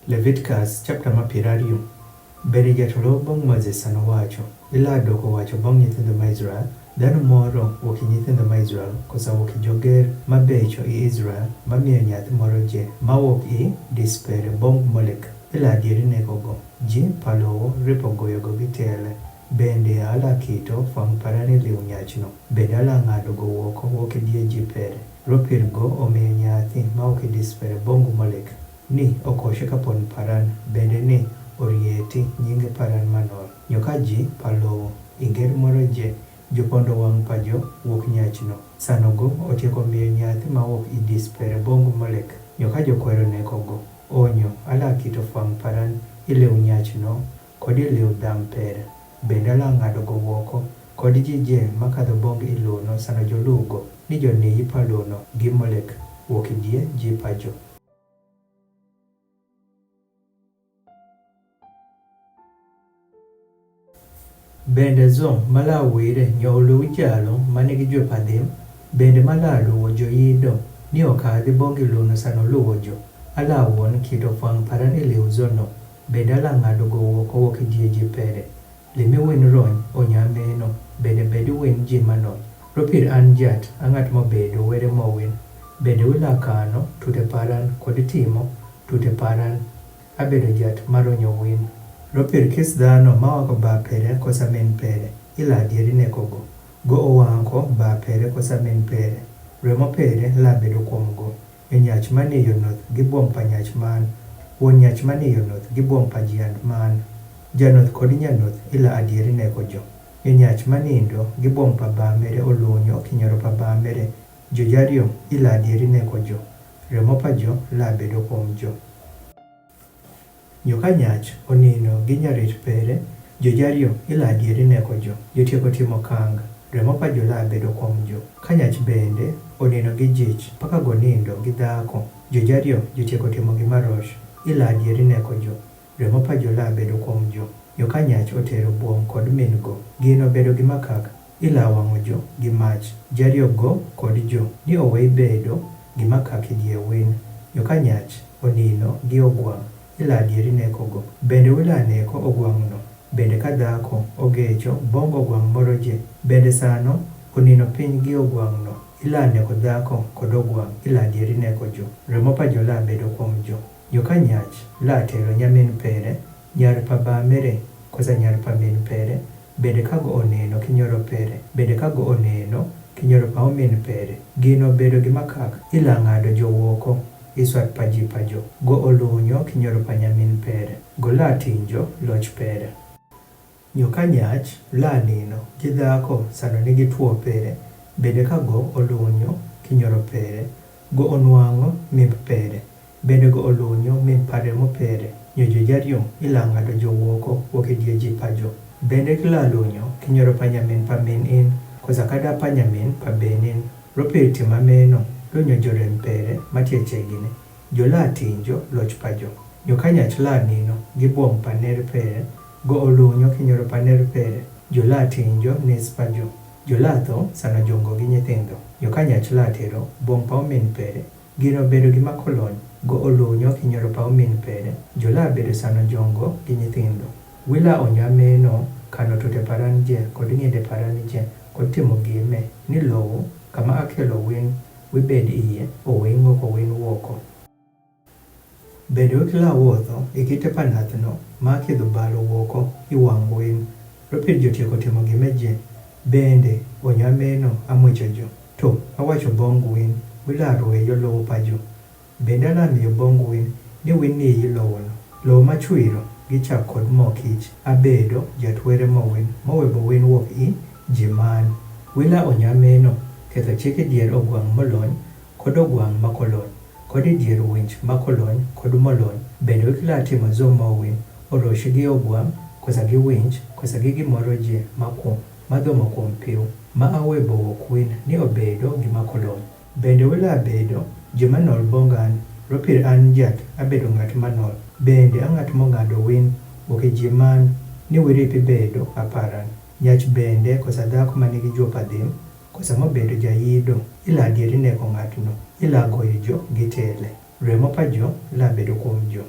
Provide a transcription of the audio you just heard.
Leviticus chapter mapirario. Bende jatelo bang' Moses nowacho, ilado kowacho bang' nyithindo ma Israel, dhano moro wuok nyithindo ma Israel, kosa wuok joger mabecho i Israel, mamiyo nyathi moro je, mawuok i dispere bong Molek, iladieri negogo, ji palowo ripo goyogo gi tele. Bende ala kito fwang' parani liw nyachno, bende ala ng'ado go woko wuok die ji pere. Ropir go omiyo nyathi maok i dispere bong Molek, ni okoshe kapon paran, bende ni orieti nyinge paran manol. Nyoka ji palowo inger moro je, jopondo wang' pajo wuok nyachno. Sanogo otieko miyo nyathi mawuok i dispere bong Molek. Nyoka jokwero nekogo. Onyo ala kito fwang' paran iliw nyachno kod iliw dham pere. Bende ala ng'ado go woko kod ji je makadho bong iluno sano jolugo ni joneyi palono gi Molek wuok die ji pajo. Bende zo mala wire nyolu jalo manigi jopadhim, bende mala luwo joyido ni okadhi bongi luno sano luwo jo. Ala won kito fwang' paran iliw zono, bende ala ng'ado go woko wuok die ji pere. Limi win rony onyameno, bende bedi win ji manol. Ropir an jat ang'at mobedo were mowin, bende wila kano tute paran kod timo tute paran, abedo jat maronyo win. Ropir kis dhano mawako ba pere kosa men pere, ila dieri nekogo. Go owanko ba pere kosa men pere, remo pere la bedo kuom go. Nyach maniyo noth gibuom pa nyach man, won nyach maniyo noth gibuom pa jiand man. Janoth kod nyanoth ila adieri nekojo. Nyach manindo gibuom pa ba mere olunyo kinyoro pa ba mere, jojario ila adieri nekojo. Remo pa jo la bedo kuom jo. Nyoka nyach onino gi nyarit pere, jojario ila adieri nekojo. Jotieko timo kang, remo pa jo la bedo kuom jo. Kanyach bende onino gi jich paka gonindo gi dhako, jojario jotieko timo gi marosh, ila adieri nekojo. Remo pa jo la bedo kuom jo. Nyoka nyach otero buom kod min go, gino bedo gi makak, ila wang'o jo gi mach, jario go kod jo, ni owei bedo gi makak i die win. Nyoka nyach onino gi ogwang', ila adieri nekogo. Bende wila neko ogwang'no, bende ka dhako ogecho bong ogwang' moro je, bende sano onino piny gi ogwang'no, ila neko dhako kod ogwang', ila adieri nekojo. Remo pa jo la bedo kuom jo. Nyoka nyach la tero nyamin pere, nyar pa ba mere kosa nyar pa min pere, bende kago oneno kinyoro pere, bende kago oneno kinyoro pa omin pere. Gino bedo gi makak, ila ng'ado jo woko, iswat pa ji pa jo. Go olunyo kinyoro pa nyamin pere, go la tinjo loch pere. Nyoka nyach la nino gi dhako sano nigi tuo pere, bende kago olunyo kinyoro pere, go onwang'o mimp pere, bende go olunyo min pare mo pere. Nyojo jario ila ng'ado jo woko wuok die ji pajo. Bende kila lunyo kinyoro pa nyamin pa min in, kosa kada pa nyamin pa benin. Ropir timameno lunyo jorem pere matiechegine, jo la tinjo loch pajo. Nyoka nyach la nino gibuom pa ner pere, go olunyo kinyoro pa ner pere, jo la tinjo nis pajo. Jo la tho sano jongo gi nyithindo. Nyoka nyach la tero buom pa omin pere, gino bedo gi makolony, go olunyo kinyoro pa omin pere, jo la bedo sano jongo gi nyithindo. Wila onyameno kano tute paran je kod ng'ede paran je kod timo gime, ni lowo kama akelo win wibed iye oweng'o ko win woko. Bende wikla wuotho ikite panathno ma kidho balo woko iwang' win. Ropir jotieko timo gime je, bende onyameno amwecho jo. To awacho bong win, wila rueyo lowo pa jo. Bende ala miyo bong win, ni win ni iyi lowono. Lowo machwiro gi chak kod mo kich, abedo jatwere mowin, mowebo win wuok i ji man. Wila onyameno ketho chike dier ogwang' molony kod ogwang' makolony, kod dier winch makolony kod molony. Bende wikla timo zo mowin, oroshi gi ogwang', kosa gi winch, kosa gi gimoro je makwom, madhomo kuom piw, ma awebo wuok win ni obedo gi makolony. Bende wila bedo joma nol bongan. Ropir an jat abedo ng'at manol, bende ang'at mong'ado win wuok ji man, ni wiripi bedo aparan. Nyach bende kosa dhako manigi jopadhim, kosa mobedo jayido, ila adieri neko ng'atno, ila goyo jo gi tele. Remo pa jo la bedo kuom jo.